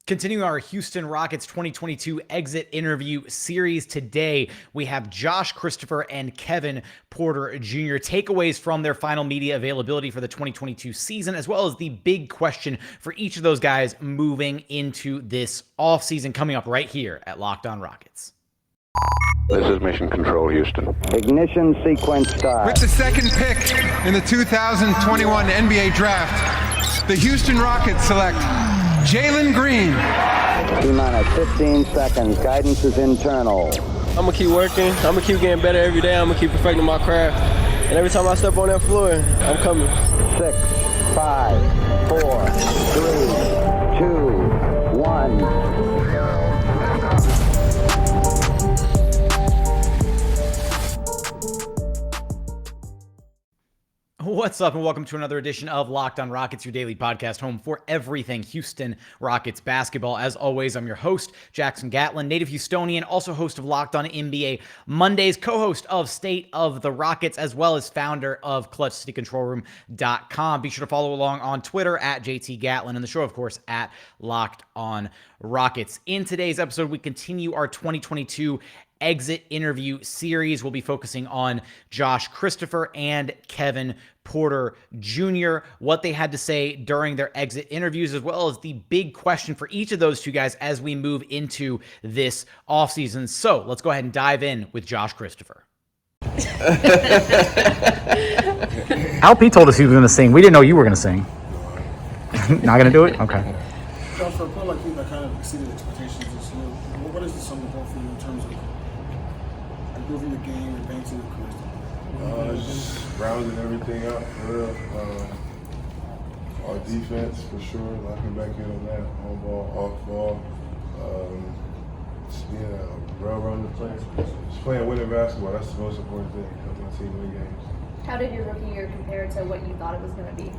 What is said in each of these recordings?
Continuing our Houston Rockets 2022 exit interview series today, we have Josh Christopher and Kevin Porter Jr. Takeaways from their final media availability for the 2022 season, as well as the big question for each of those guys moving into this offseason, coming up right here at Locked On Rockets. This is Mission Control, Houston. Ignition sequence start. With the second pick in the 2021 NBA Draft, the Houston Rockets select Jalen Green. T-minus 15 seconds. Guidance is internal. I'm going to keep working. I'm going to keep getting better every day. I'm going to keep perfecting my craft. And every time I step on that floor, I'm coming. 6, 5, 4, 3, 2, 1. What's up, and welcome to another edition of Locked On Rockets, your daily podcast home for everything Houston Rockets basketball. As always, I'm your host, Jackson Gatlin, native Houstonian, also host of Locked On NBA Mondays, co-host of State of the Rockets, as well as founder of ClutchCityControlRoom.com. Be sure to follow along on Twitter at JT Gatlin, and the show, of course, at Locked On Rockets. In today's episode, we continue our 2022 exit interview series. We'll be focusing on Josh Christopher and Kevin Porter Jr., what they had to say during their exit interviews, as well as the big question for each of those two guys as we move into this offseason. So let's go ahead and dive in with Josh Christopher. LP told us he was going to sing. We didn't know you were going to sing. Not going to do it? Okay. Josh, for a player like you that kind of exceeded expectations this year, what is the sum of all for you in terms of improving the game, advancing the career? Just rounding everything up for real. Our defense for sure, locking back in on that, on ball, off ball. Just being a well-rounded player. Just playing winning basketball, that's the most important thing, helping my team win games. How did your rookie year compare to what you thought it was going to be?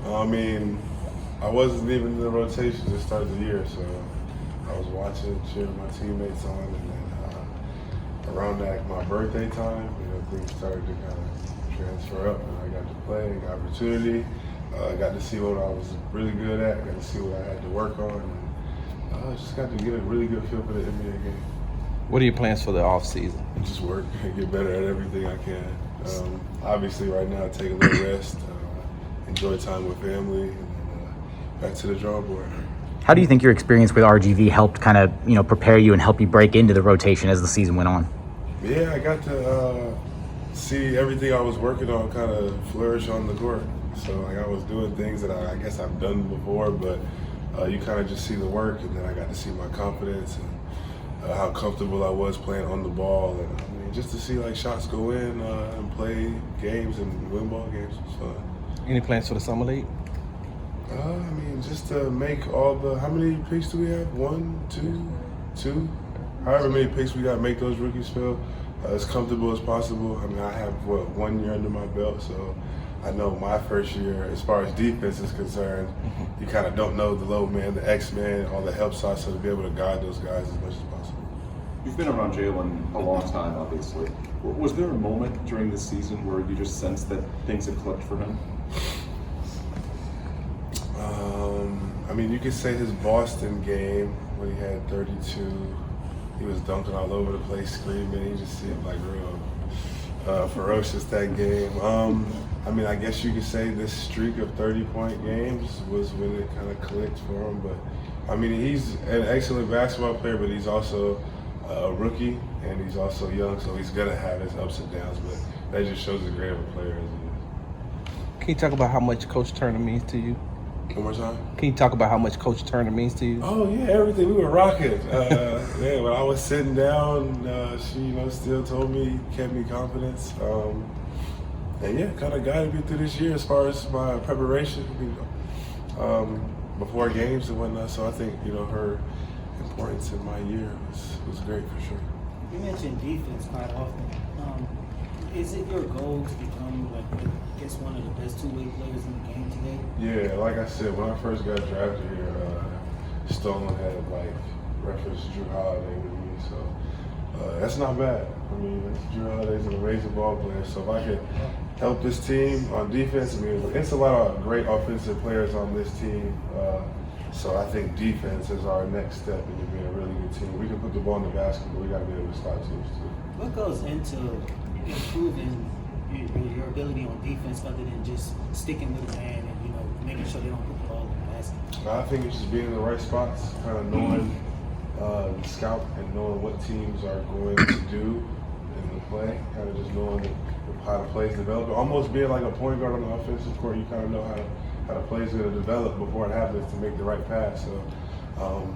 I mean, I wasn't even in the rotation to start the year, so I was watching, cheering my teammates on, and then around my birthday time, things started to kind of transfer up, and I got to play, got opportunity, got to see what I was really good at, got to see what I had to work on, and I just got to get a really good feel for the NBA game. What are your plans for the offseason? Just work and get better at everything I can. Obviously, right now, take a little rest, enjoy time with family, and back to the drawing board. How do you think your experience with RGV helped kind of, prepare you and help you break into the rotation as the season went on? Yeah, I got to see everything I was working on kind of flourish on the court. So I was doing things that I guess I've done before, but you kind of just see the work, and then I got to see my confidence and how comfortable I was playing on the ball, and just to see shots go in and play games and win ball games was fun. Any plans for the summer league? Just to make all how many picks do we have? 1, 2. However many picks we got, make those rookies feel as comfortable as possible. I have 1 year under my belt, so I know my first year, as far as defense is concerned, you kind of don't know the low man, the X man, all the help shots, so to be able to guide those guys as much as possible. You've been around Jalen a long time, obviously. Was there a moment during the season where you just sensed that things had clicked for him? You could say his Boston game when he had 32, he was dunking all over the place, screaming. He just seemed real ferocious that game. I guess you could say this streak of 30-point games was when it kind of clicked for him. But he's an excellent basketball player, but he's also a rookie and he's also young, so he's gonna have his ups and downs. But that just shows how great of a player as he is. Can you talk about how much Coach Turner means to you? One more time? Can you talk about how much Coach Turner means to you? Oh, yeah, everything. We were rocking. When I was sitting down, she, still told me, kept me confidence. Kind of guided me through this year as far as my preparation, before games and whatnot. So I think, her importance in my year was great for sure. You mentioned defense quite often. Is it your goal to become, one of the best two-way players in the game today? Yeah, like I said, when I first got drafted here, Stone had referenced Drew Holiday with me, so that's not bad. Drew Holiday's an amazing ball player, so if I could help this team on defense, it's a lot of great offensive players on this team. So I think defense is our next step into being a really good team. We can put the ball in the basket, but we got to be able to stop teams too. What goes into improving your ability on defense other than just sticking with the man and making sure they don't put the ball in the basket? I think it's just being in the right spots, kind of knowing the scout and knowing what teams are going to do in the play, kind of just knowing how the plays develop. Almost being like a point guard on the offensive court, you kind of know how the play is going to develop before it happens to make the right pass. So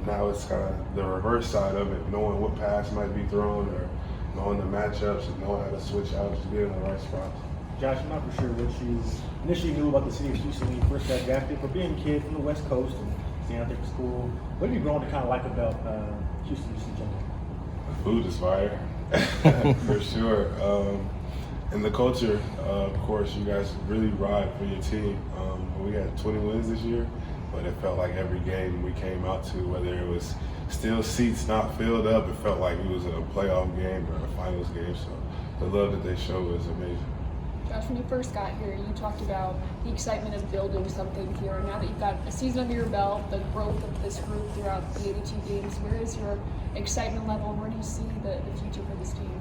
now it's kind of the reverse side of it, knowing what pass might be thrown or knowing the matchups and knowing how to switch out, just being in the right spots. Josh, I'm not for sure what you initially knew about the city of Houston when you first got drafted, but being a kid from the West Coast and staying out there for school, what have you grown to kind of like about Houston in general? The food is fire, for sure. And the culture, of course, you guys really ride for your team. We had 20 wins this year, but it felt like every game we came out to, whether it was still seats not filled up, it felt like we was in a playoff game or a finals game. So the love that they show is amazing. Josh, when you first got here, you talked about the excitement of building something here. Now that you've got a season under your belt, the growth of this group throughout the 82 games, where is your excitement level and where do you see the future for this team?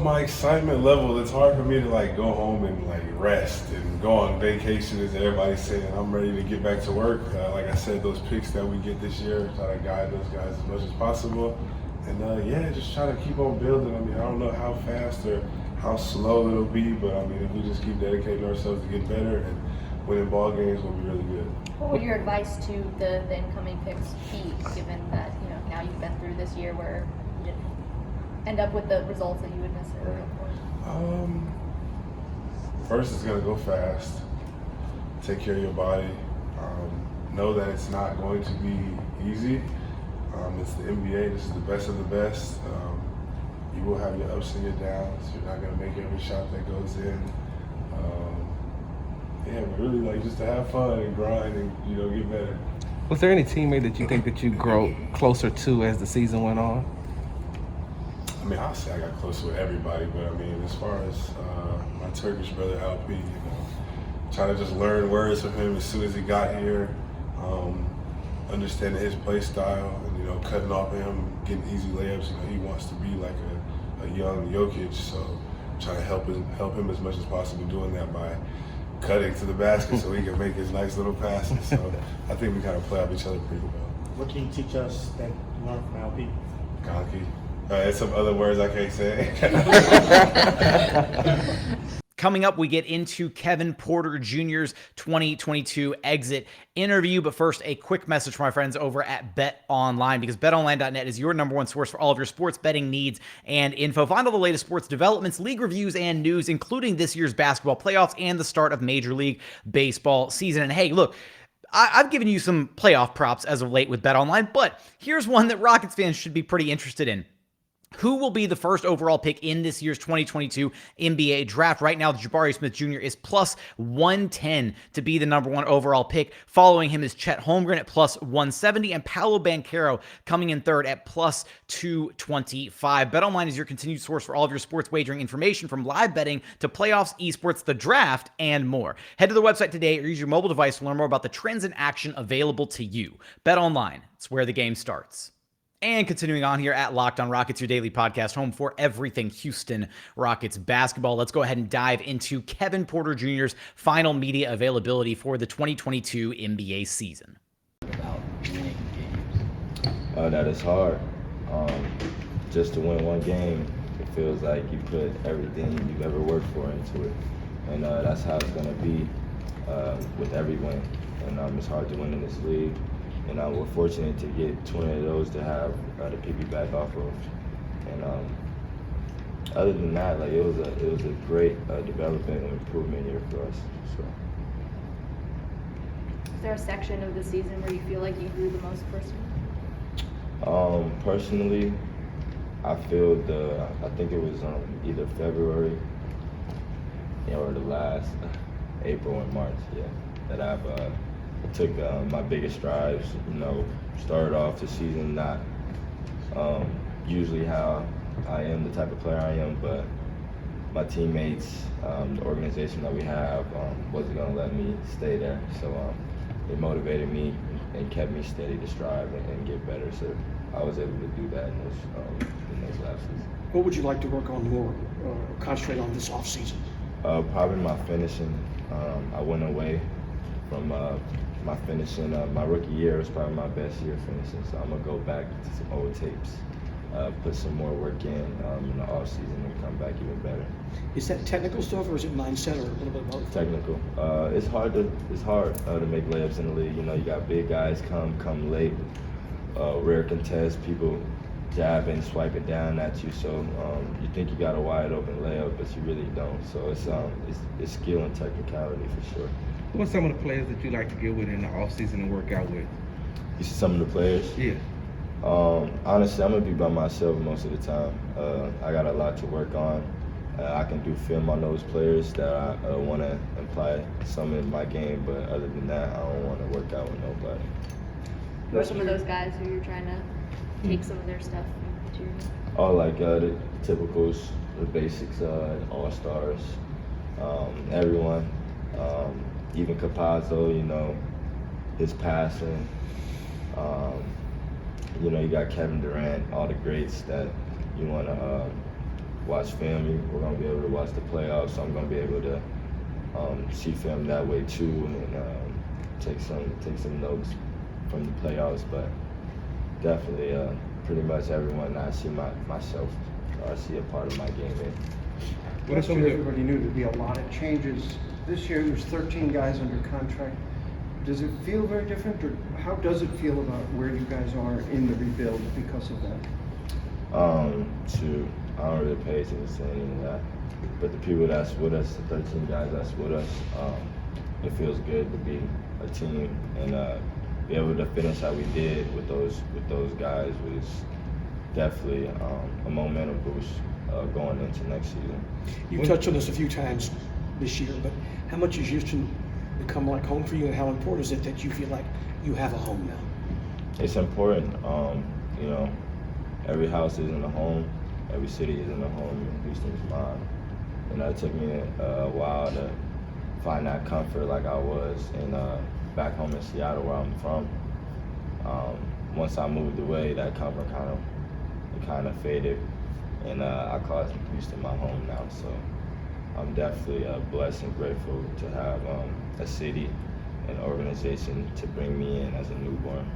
My excitement level, it's hard for me to go home and rest and go on vacation as everybody's saying. I'm ready to get back to work. Like I said, those picks that we get this year, try to guide those guys as much as possible. And just try to keep on building. I mean, I don't know how fast or how slow it'll be, but I mean, if we just keep dedicating ourselves to get better and winning ball games, we'll be really good. What would your advice to the incoming picks be, given that now you've been through this year where you didn't end up with the results that you would necessarily hope for? First, it's gonna go fast. Take care of your body. Know that it's not going to be easy. It's the NBA. This is the best of the best. You will have your ups and your downs. You're not gonna make every shot that goes in. But really just to have fun and grind and get better. Was there any teammate that you think that you grow closer to as the season went on? I mean, I'll say I got close with everybody, but I mean, as far as my Turkish brother LP, trying to just learn words from him as soon as he got here, understanding his play style, and cutting off him, getting easy layups. He wants to be like a young Jokic, so trying to help him as much as possible doing that by cutting to the basket so he can make his nice little passes. So I think we kind of play off each other pretty well. What can you teach us that you learned from LP? Conky. And some other words I can't say. Coming up, we get into Kevin Porter Jr.'s 2022 exit interview. But first, a quick message from my friends over at BetOnline, because BetOnline.net is your number one source for all of your sports betting needs and info. Find all the latest sports developments, league reviews, and news, including this year's basketball playoffs and the start of Major League Baseball season. And hey, look, I've given you some playoff props as of late with BetOnline, but here's one that Rockets fans should be pretty interested in. Who will be the first overall pick in this year's 2022 NBA draft? Right now, Jabari Smith Jr. is plus 110 to be the number one overall pick. Following him is Chet Holmgren at plus 170 and Paolo Banchero coming in third at plus 225. BetOnline is your continued source for all of your sports wagering information, from live betting to playoffs, esports, the draft, and more. Head to the website today or use your mobile device to learn more about the trends in action available to you. BetOnline, it's where the game starts. And continuing on here at Locked On Rockets, your daily podcast home for everything Houston Rockets basketball. Let's go ahead and dive into Kevin Porter Jr.'s final media availability for the 2022 NBA season. That is hard. Just to win one game, it feels like you put everything you've ever worked for into it. And that's how it's going to be with every win. And it's hard to win in this league. And we're fortunate to get 20 of those to have to piggyback off of. And other than that, it was a great development and improvement year for us. So. Is there a section of the season where you feel like you grew the most personally? Personally, I feel I think it was either February or the last April and March, that I've took my biggest strides. Started off the season not usually how I am, the type of player I am, but my teammates, the organization that we have, wasn't going to let me stay there. So they motivated me, and kept me steady to strive and get better. So I was able to do that in those lapses. What would you like to work on more, concentrate on this offseason? Probably my finishing. I went away from my finishing. My rookie year was probably my best year finishing, so I'm gonna go back to some old tapes, put some more work in the off season, and come back even better. Is that technical stuff, or is it mindset, or a little bit of both? Technical. It's hard to make layups in the league. You know, you got big guys come late, rare contest, people jabbing, swiping down at you. So you think you got a wide open layup, but you really don't. So it's skill and technicality for sure. Who are some of the players that you like to get with in the offseason and work out with? You see some of the players? Yeah. Honestly, I'm gonna be by myself most of the time. I got a lot to work on. I can do film on those players that I want to apply some in my game, but other than that, I don't want to work out with nobody. Who are some of those guys who you're trying to take some of their stuff into your game? Oh, like the typicals, the basics, all-stars, everyone. Even Capazzo, you know, his passing. You know, you got Kevin Durant, all the greats that you want to watch film. We're going to be able to watch the playoffs, so I'm going to be able to see film that way too, and take some notes from the playoffs. But definitely, pretty much everyone I see myself, I see a part of my game in. Last year, everybody knew there'd be a lot of changes. This year, there's 13 guys under contract. Does it feel very different, or how does it feel about where you guys are in the rebuild because of that? Shoot, I don't really pay attention to any of that. But the people that's with us, the 13 guys that's with us, it feels good to be a team and be able to finish how we did with those guys was definitely a momentum boost going into next season. You touched on this a few times this year, but how much has Houston become like home for you, and how important is it that you feel like you have a home now? It's important. You know, every house isn't a home, every city isn't a home, and Houston's mine. And it took me a while to find that comfort like I was in back home in Seattle, where I'm from. Once I moved away, that comfort kind of faded, and I call Houston my home now. So I'm definitely blessed and grateful to have a city, an organization to bring me in as a newborn.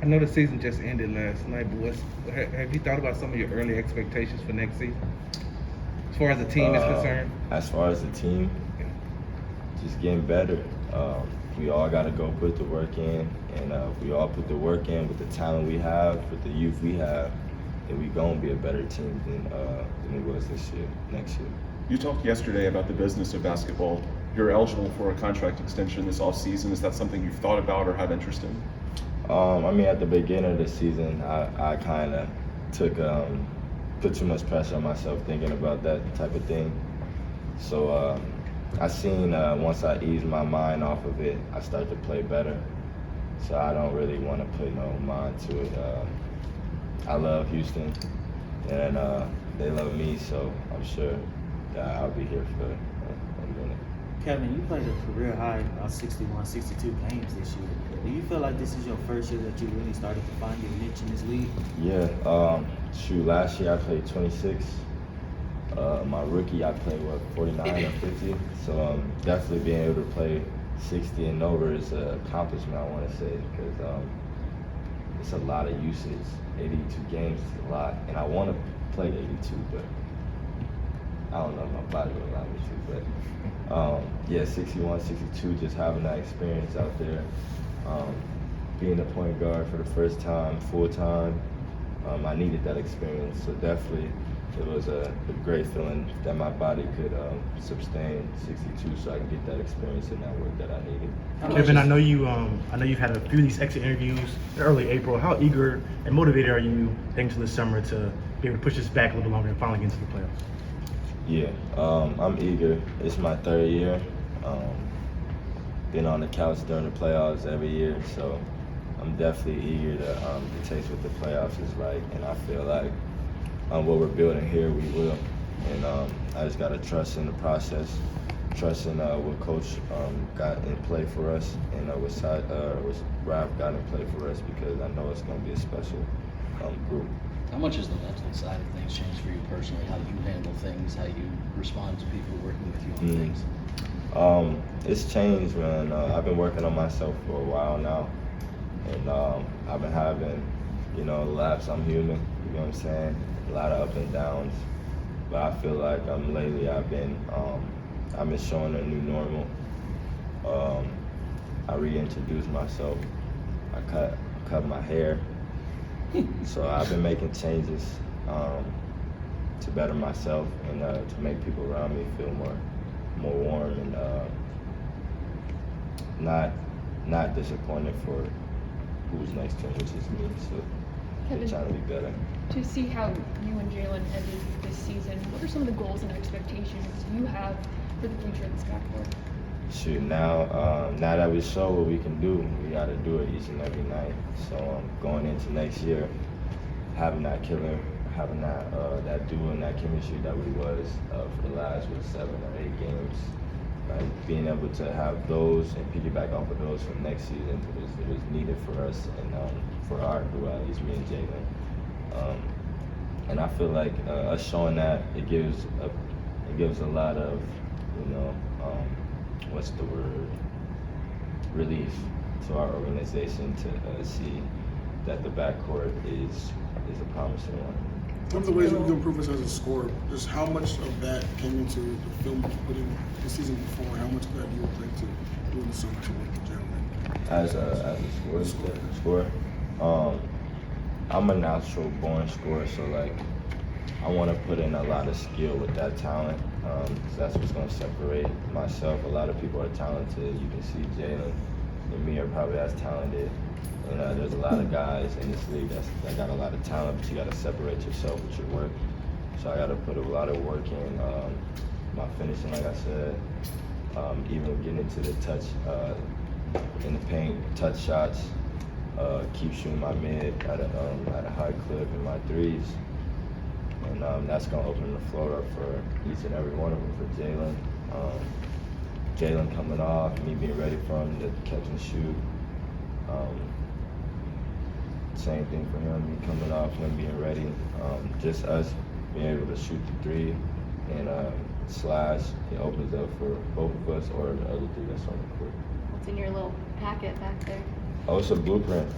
I know the season just ended last night, but have you thought about some of your early expectations for next season? As far as the team is concerned? As far as the team, just getting better. We all got to go put the work in, and if we all put the work in with the talent we have, with the youth we have, then we going to be a better team than we was next year. You talked yesterday about the business of basketball. You're eligible for a contract extension this offseason. Is that something you've thought about or have interest in? I mean, at the beginning of the season, I kind of put too much pressure on myself thinking about that type of thing. So I seen once I eased my mind off of it, I started to play better. So I don't really want to put no mind to it. I love Houston, and they love me, so I'm sure that I'll be here for a minute. Kevin, you played a career high 61, 62 games this year. Do you feel like this is your first year that you really started to find your niche in this league? Yeah, last year I played 26. My rookie, I played 49 or 50. So definitely being able to play 60 and over is an accomplishment, I want to say, because it's a lot of usage. 82 games is a lot, and I want to play 82, but I don't know if my body will allow me to. But 61, 62, just having that experience out there, being a point guard for the first time, full time, I needed that experience. So definitely, it was a great feeling that my body could sustain 62, so I can get that experience and that work that I needed. Kevin, I know you've had a few of these exit interviews in early April. How eager and motivated are you into this summer to be able to push this back a little longer and finally get into the playoffs? Yeah, I'm eager. It's my third year. Been on the couch during the playoffs every year, so I'm definitely eager to taste what the playoffs is like, and I feel like what we're building here, we will. And I just got to trust in the process, trust in what Coach got in play for us, and where I've gotten to play for us because I know it's going to be a special group. How much has the mental side of things changed for you personally? How you handle things, how you respond to people working with you on things? It's changed, man. I've been working on myself for a while now, and I've been having, laps. I'm human, you know what I'm saying? A lot of up and downs, but I feel like lately I've been showing a new normal. I reintroduced myself. I cut my hair. So I've been making changes to better myself and to make people around me feel more warm and not disappointed for who's next to him, which is me. So I'm trying to be better. To see how you and Jalen ended this season, what are some of the goals and expectations you have for the future of this backcourt? Shoot, now that we show what we can do, we got to do it each and every night. So going into next year, having that killer, having that duo and that chemistry that we was for the last 7 or 8 games, like being able to have those and piggyback off of those for next season, it was needed for us and for our duo, at least me and Jalen. And I feel like us showing that it gives a lot of what's the word? Relief to our organization to see that the backcourt is a promising one. One of the ways you can improve us as a scorer, just how much of that came into the film you put in the season before, how much of that do you would like to do in the summer to work with Jalen? As a scorer, I'm a natural born scorer, so like I want to put in a lot of skill with that talent. That's what's going to separate myself. A lot of people are talented. You can see Jalen and me are probably as talented. And there's a lot of guys in this league that got a lot of talent, but you got to separate yourself with your work. So I got to put a lot of work in my finishing, like I said, even getting into the touch in the paint, touch shots, keep shooting my mid at a high clip in my threes. And that's going to open the floor up for each and every one of them, for Jalen. Jalen coming off, me being ready for him to catch and shoot. Same thing for him, me coming off, him being ready. Just us being able to shoot the three and slash. It opens up for both of us or the other three that's on the court. What's in your little packet back there? Oh, it's a blueprint.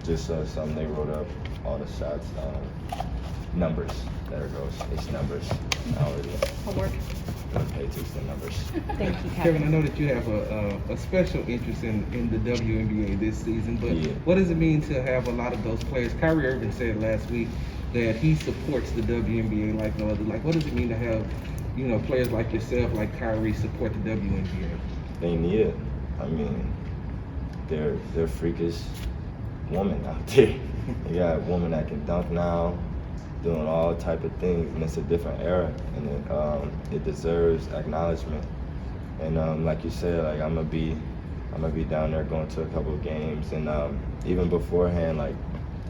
Just something they wrote up, all the shots, numbers. There it goes. It's numbers. I don't really Homework. pay attention to numbers. Thank you, Kevin, I know that you have a special interest in the WNBA this season, but what does it mean to have a lot of those players? Kyrie Irving said last week that he supports the WNBA like no other. Like, what does it mean to have, players like yourself, like Kyrie, support the WNBA? They need it. I mean, they're freakish women out there. You got women that can dunk now, doing all type of things, and it's a different era, and it deserves acknowledgement. And like you said, like I'm gonna be down there going to a couple of games, and even beforehand, like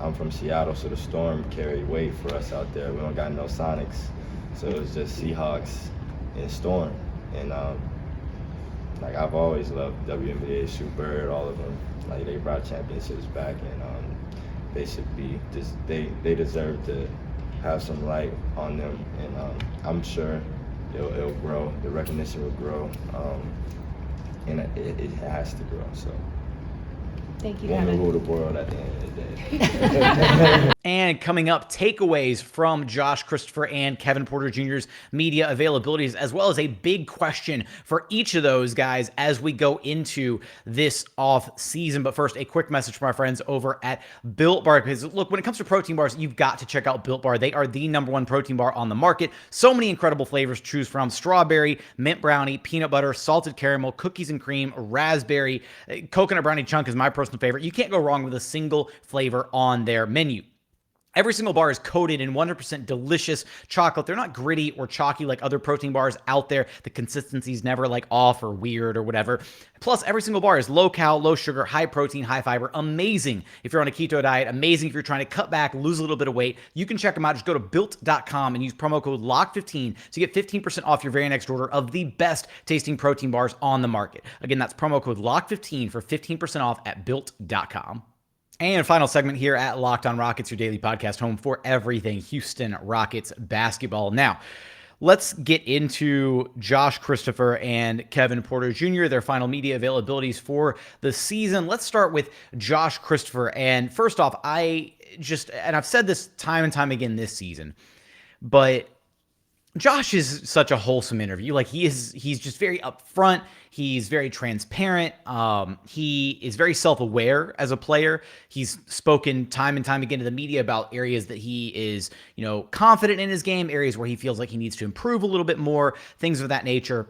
I'm from Seattle, so the Storm carried weight for us out there. We don't got no Sonics, so it was just Seahawks and Storm, and like I've always loved WNBA, Sue Bird, all of them. Like they brought championships back, and they should be just they deserve to have some light on them, and I'm sure it'll grow. The recognition will grow, and it has to grow. So. Thank you, Women Kevin. rule the world at the end of the day. And coming up, takeaways from Josh Christopher and Kevin Porter Jr.'s media availabilities, as well as a big question for each of those guys as we go into this off season. But first, a quick message from our friends over at Built Bar. Because look, when it comes to protein bars, you've got to check out Built Bar. They are the #1 protein bar on the market. So many incredible flavors to choose from: strawberry, mint brownie, peanut butter, salted caramel, cookies and cream, raspberry, coconut brownie chunk is my personal favorite. You can't go wrong with a single flavor on their menu. Every single bar is coated in 100% delicious chocolate. They're not gritty or chalky like other protein bars out there. The consistency's never like off or weird or whatever. Plus, every single bar is low cal, low sugar, high protein, high fiber. Amazing if you're on a keto diet. Amazing if you're trying to cut back, lose a little bit of weight. You can check them out. Just go to built.com and use promo code LOCK15 to get 15% off your very next order of the best tasting protein bars on the market. Again, that's promo code LOCK15 for 15% off at built.com. And final segment here at Locked On Rockets, your daily podcast home for everything Houston Rockets basketball. Now, let's get into Josh Christopher and Kevin Porter Jr., their final media availabilities for the season. Let's start with Josh Christopher. And first off, and I've said this time and time again this season, but Josh is such a wholesome interview. Like he's just very upfront. He's very transparent. He is very self-aware as a player. He's spoken time and time again to the media about areas that he is, confident in his game, areas where he feels like he needs to improve a little bit more, things of that nature.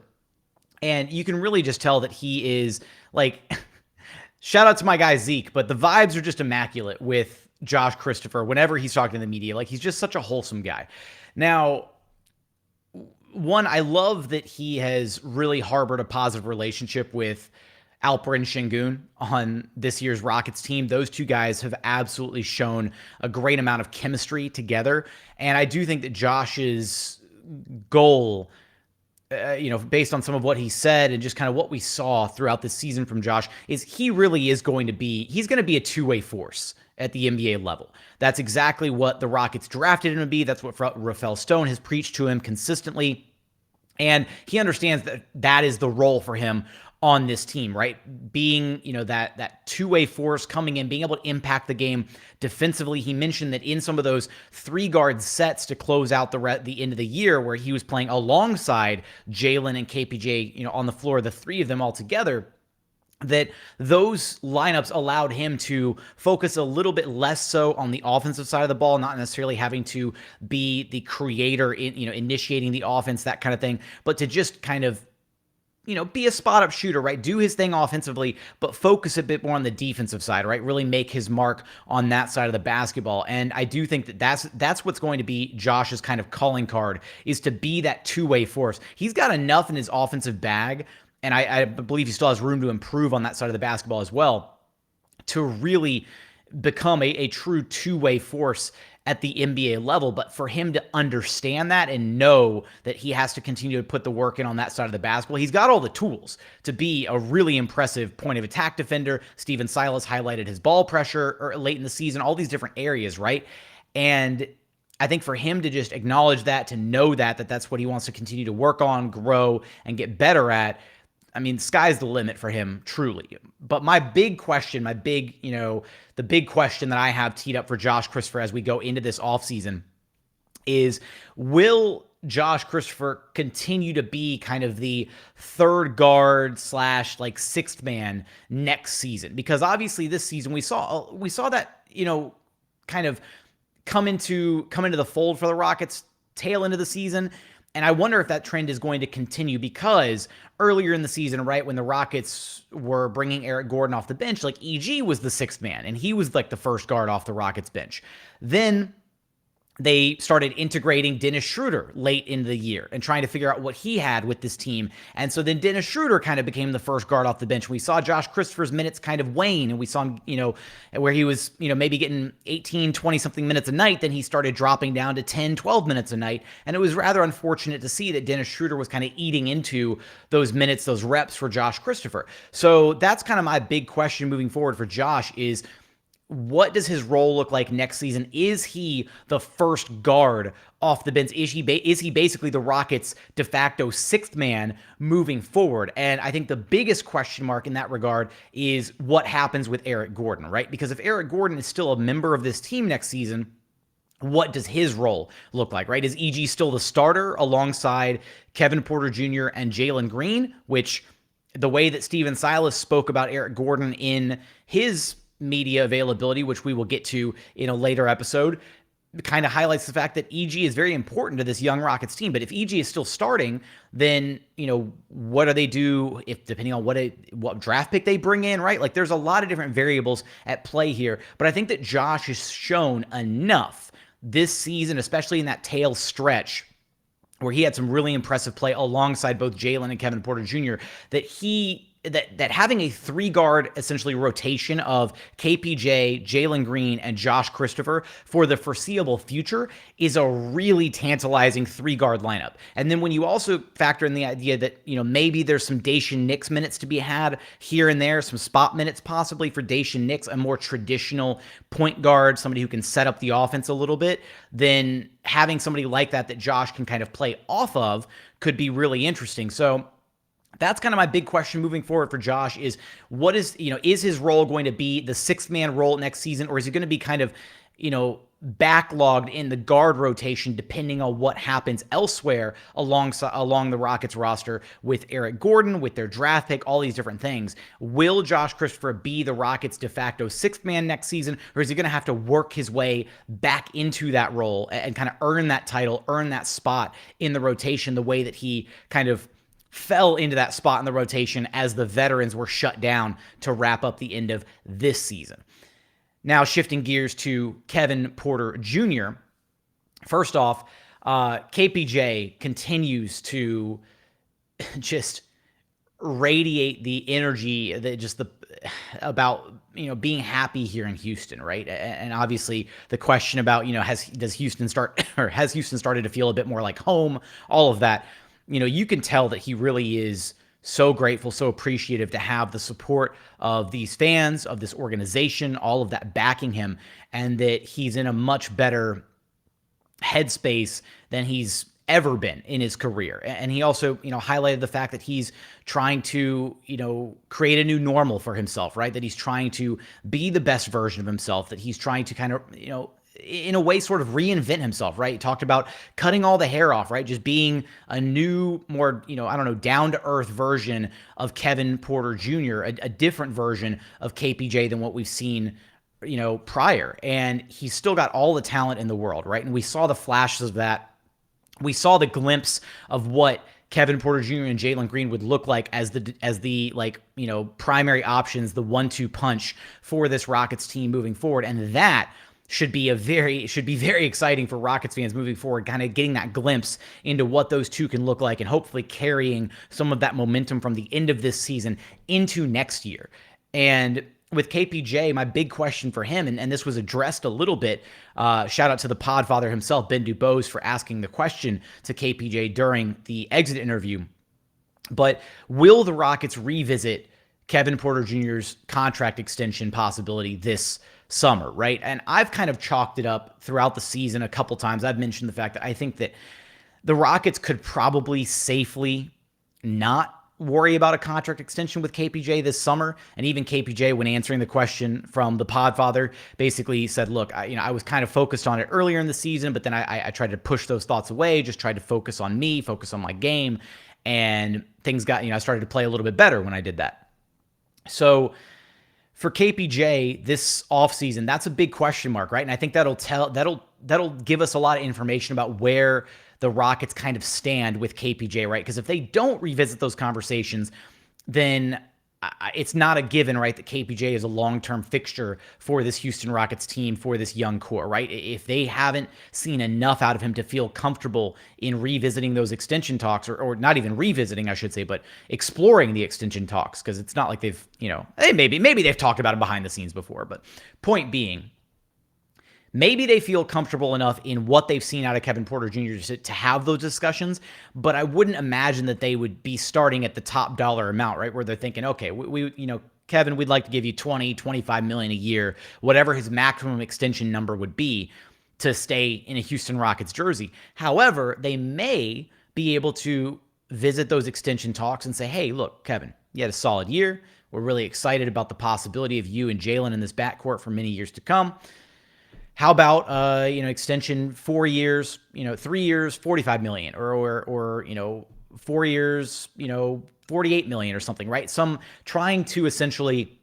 And you can really just tell that he is like, shout out to my guy Zeke, but the vibes are just immaculate with Josh Christopher whenever he's talking to the media. Like he's just such a wholesome guy. Now, one, I love that he has really harbored a positive relationship with Alperen Şengün on this year's Rockets team. Those two guys have absolutely shown a great amount of chemistry together. And I do think that Josh's goal, based on some of what he said and just kind of what we saw throughout the season from Josh, is he's going to be a two-way force at the NBA level. That's exactly what the Rockets drafted him to be. That's what Rafael Stone has preached to him consistently. And he understands that that is the role for him on this team, right? Being, that two-way force coming in, being able to impact the game defensively. He mentioned that in some of those 3-guard sets to close out the end of the year where he was playing alongside Jalen and KPJ, on the floor, the three of them all together, that those lineups allowed him to focus a little bit less so on the offensive side of the ball, not necessarily having to be the creator in, initiating the offense, that kind of thing, but to just kind of, be a spot-up shooter, right? Do his thing offensively, but focus a bit more on the defensive side, right? Really make his mark on that side of the basketball. And I do think that that's what's going to be Josh's kind of calling card, is to be that two-way force. He's got enough in his offensive bag, and I believe he still has room to improve on that side of the basketball as well, to really become a true two-way force at the NBA level. But for him to understand that and know that he has to continue to put the work in on that side of the basketball, he's got all the tools to be a really impressive point of attack defender. Steven Silas highlighted his ball pressure late in the season, all these different areas, right? And I think for him to just acknowledge that, to know that that's what he wants to continue to work on, grow, and get better at, I mean, sky's the limit for him, truly. But my big question, the big question that I have teed up for Josh Christopher as we go into this offseason is, will Josh Christopher continue to be kind of the third guard / sixth man next season? Because obviously this season we saw that, kind of come into the fold for the Rockets tail end of the season. And I wonder if that trend is going to continue, because earlier in the season, right, when the Rockets were bringing Eric Gordon off the bench, like EG was the sixth man, and he was like the first guard off the Rockets bench. Then they started integrating Dennis Schroeder late in the year and trying to figure out what he had with this team. And so then Dennis Schroeder kind of became the first guard off the bench. We saw Josh Christopher's minutes kind of wane, and we saw him, where he was, maybe getting 18, 20-something minutes a night. Then he started dropping down to 10, 12 minutes a night. And it was rather unfortunate to see that Dennis Schroeder was kind of eating into those minutes, those reps for Josh Christopher. So that's kind of my big question moving forward for Josh is, what does his role look like next season? Is he the first guard off the bench? Is he basically the Rockets' de facto sixth man moving forward? And I think the biggest question mark in that regard is what happens with Eric Gordon, right? Because if Eric Gordon is still a member of this team next season, what does his role look like, right? Is EG still the starter alongside Kevin Porter Jr. and Jalen Green, which the way that Steven Silas spoke about Eric Gordon in his media availability, which we will get to in a later episode, kind of highlights the fact that EG is very important to this young Rockets team. But if EG is still starting, then, what do they do if, depending on what draft pick they bring in, right? Like, there's a lot of different variables at play here. But I think that Josh has shown enough this season, especially in that tail stretch, where he had some really impressive play alongside both Jalen and Kevin Porter Jr., that having a 3-guard essentially rotation of KPJ, Jalen Green, and Josh Christopher for the foreseeable future is a really tantalizing 3-guard lineup. And then when you also factor in the idea that, maybe there's some Daishen Nix minutes to be had here and there, some spot minutes possibly for Daishen Nix, a more traditional point guard, somebody who can set up the offense a little bit, then having somebody like that Josh can kind of play off of could be really interesting. So that's kind of my big question moving forward for Josh is is his role going to be the 6th-man role next season, or is he going to be kind of, backlogged in the guard rotation depending on what happens elsewhere along the Rockets roster with Eric Gordon, with their draft pick, all these different things. Will Josh Christopher be the Rockets' de facto 6th man next season, or is he going to have to work his way back into that role and kind of earn that title, earn that spot in the rotation the way that he kind of fell into that spot in the rotation as the veterans were shut down to wrap up the end of this season? Now, shifting gears to Kevin Porter Jr. First off, KPJ continues to just radiate the energy about being happy here in Houston, right? And obviously the question about has Houston started to feel a bit more like home? All of that. You can tell that he really is so grateful, so appreciative to have the support of these fans, of this organization, all of that backing him, and that he's in a much better headspace than he's ever been in his career. And he also, highlighted the fact that he's trying to, create a new normal for himself, right? That he's trying to be the best version of himself, that he's trying to kind of, in a way, sort of reinvent himself, right? He talked about cutting all the hair off, right? Just being a new, more, down-to-earth version of Kevin Porter Jr., a different version of KPJ than what we've seen, prior. And he's still got all the talent in the world, right? And we saw the flashes of that. We saw the glimpse of what Kevin Porter Jr. and Jalen Green would look like as the primary options, the 1-2 punch for this Rockets team moving forward. And that should be very exciting for Rockets fans moving forward, kind of getting that glimpse into what those two can look like and hopefully carrying some of that momentum from the end of this season into next year. And with KPJ, my big question for him, and this was addressed a little bit, shout out to the podfather himself, Ben Dubose, for asking the question to KPJ during the exit interview. But will the Rockets revisit Kevin Porter Jr.'s contract extension possibility this summer, right? And I've kind of chalked it up throughout the season a couple times. I've mentioned the fact that I think that the Rockets could probably safely not worry about a contract extension with KPJ this summer. And even KPJ, when answering the question from the podfather, basically said, look, I was kind of focused on it earlier in the season, but then I tried to push those thoughts away, just tried to focus on me, focus on my game. And things got, I started to play a little bit better when I did that. So for KPJ this offseason, that's a big question mark, right? And I think that'll give us a lot of information about where the Rockets kind of stand with KPJ, right? Because if they don't revisit those conversations, then it's not a given, right, that KPJ is a long-term fixture for this Houston Rockets team, for this young core, right? If they haven't seen enough out of him to feel comfortable in revisiting those extension talks, or not even revisiting, I should say, but exploring the extension talks, because it's not like they've, maybe they've talked about it behind the scenes before, but point being, maybe they feel comfortable enough in what they've seen out of Kevin Porter Jr. to have those discussions, but I wouldn't imagine that they would be starting at the top dollar amount, right? Where they're thinking, okay, we Kevin, we'd like to give you 20, 25 million a year, whatever his maximum extension number would be to stay in a Houston Rockets jersey. However, they may be able to visit those extension talks and say, hey, look, Kevin, you had a solid year. We're really excited about the possibility of you and Jalen in this backcourt for many years to come. How about, extension 4 years, 3 years, 45 million, or 4 years, 48 million or something, right? Some trying to essentially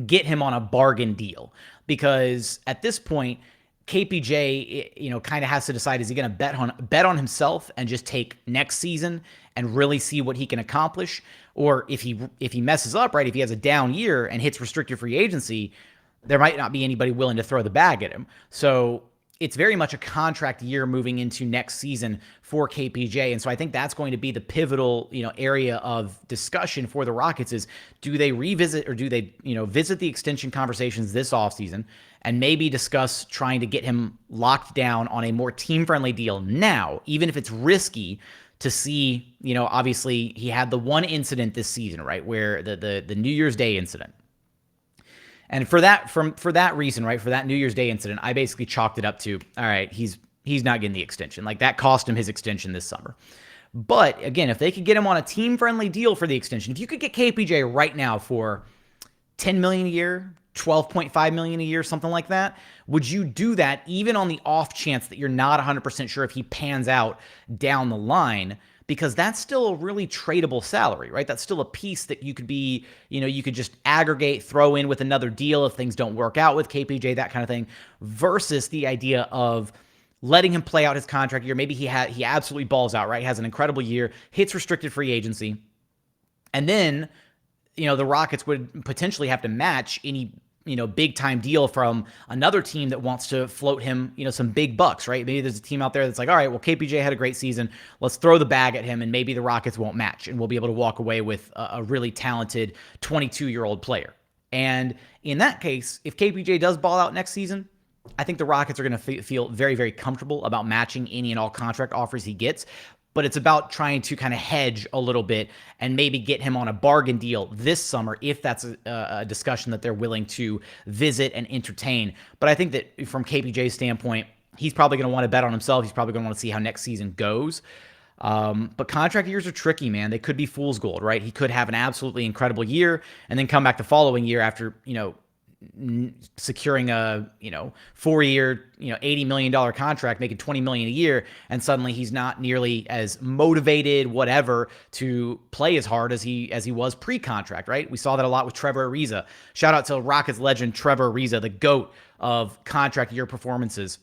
get him on a bargain deal, because at this point, KPJ, kind of has to decide, is he going to bet on himself and just take next season and really see what he can accomplish? Or if he messes up, right, if he has a down year and hits restricted free agency, there might not be anybody willing to throw the bag at him. So it's very much a contract year moving into next season for KPJ. And so I think that's going to be the pivotal, area of discussion for the Rockets is, do they revisit or do they, visit the extension conversations this offseason and maybe discuss trying to get him locked down on a more team-friendly deal now, even if it's risky to see, obviously he had the one incident this season, right, where the New Year's Day incident. And for that reason, right, for that New Year's Day incident, I basically chalked it up to, all right, he's not getting the extension. Like, that cost him his extension this summer. But again, if they could get him on a team-friendly deal for the extension, if you could get KPJ right now for $10 million a year, $12.5 million a year, something like that, would you do that even on the off chance that you're not 100% sure if he pans out down the line? Because that's still a really tradable salary, right? That's still a piece that you could be, you could just aggregate, throw in with another deal if things don't work out with KPJ, that kind of thing, versus the idea of letting him play out his contract year. Maybe he absolutely balls out, right? Has an incredible year, hits restricted free agency, and then, the Rockets would potentially have to match any, big time deal from another team that wants to float him, some big bucks, right? Maybe there's a team out there that's like, all right, well, KPJ had a great season. Let's throw the bag at him, and maybe the Rockets won't match, and we'll be able to walk away with a really talented 22-year-old player. And in that case, if KPJ does ball out next season, I think the Rockets are going to feel very, very comfortable about matching any and all contract offers he gets. But it's about trying to kind of hedge a little bit and maybe get him on a bargain deal this summer if that's a discussion that they're willing to visit and entertain. But I think that from KPJ's standpoint, he's probably going to want to bet on himself. He's probably going to want to see how next season goes. But contract years are tricky, man. They could be fool's gold, right? He could have an absolutely incredible year and then come back the following year after, securing a 4-year $80 million contract, making $20 million a year, and suddenly he's not nearly as motivated, whatever, to play as hard as he was pre-contract, right? We saw that a lot with Trevor Ariza. Shout out to Rockets legend Trevor Ariza, the GOAT of contract year performances.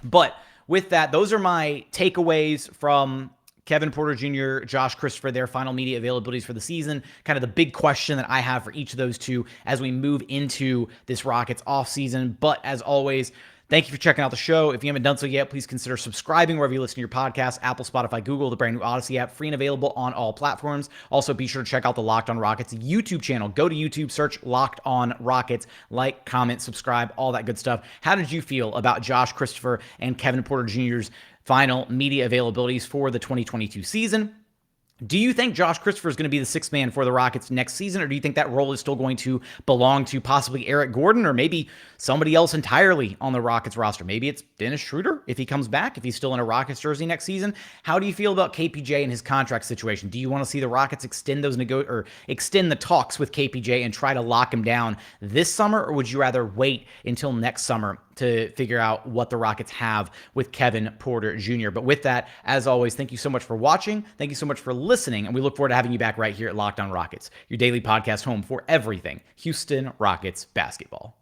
But with that, those are my takeaways from Kevin Porter Jr., Josh Christopher, their final media availabilities for the season. Kind of the big question that I have for each of those two as we move into this Rockets offseason. But as always, thank you for checking out the show. If you haven't done so yet, please consider subscribing wherever you listen to your podcast, Apple, Spotify, Google, the brand new Odyssey app, free and available on all platforms. Also, be sure to check out the Locked On Rockets YouTube channel. Go to YouTube, search Locked On Rockets, like, comment, subscribe, all that good stuff. How did you feel about Josh Christopher and Kevin Porter Jr.'s final media availabilities for the 2022 season? Do you think Josh Christopher is going to be the sixth man for the Rockets next season, or do you think that role is still going to belong to possibly Eric Gordon or maybe somebody else entirely on the Rockets roster? Maybe it's Dennis Schroeder if he comes back, if he's still in a Rockets jersey next season. How do you feel about KPJ and his contract situation? Do you want to see the Rockets extend the talks with KPJ and try to lock him down this summer, or would you rather wait until next summer to figure out what the Rockets have with Kevin Porter Jr.? But with that, as always, thank you so much for watching. Thank you so much for listening, and we look forward to having you back right here at Locked On Rockets, your daily podcast home for everything Houston Rockets basketball.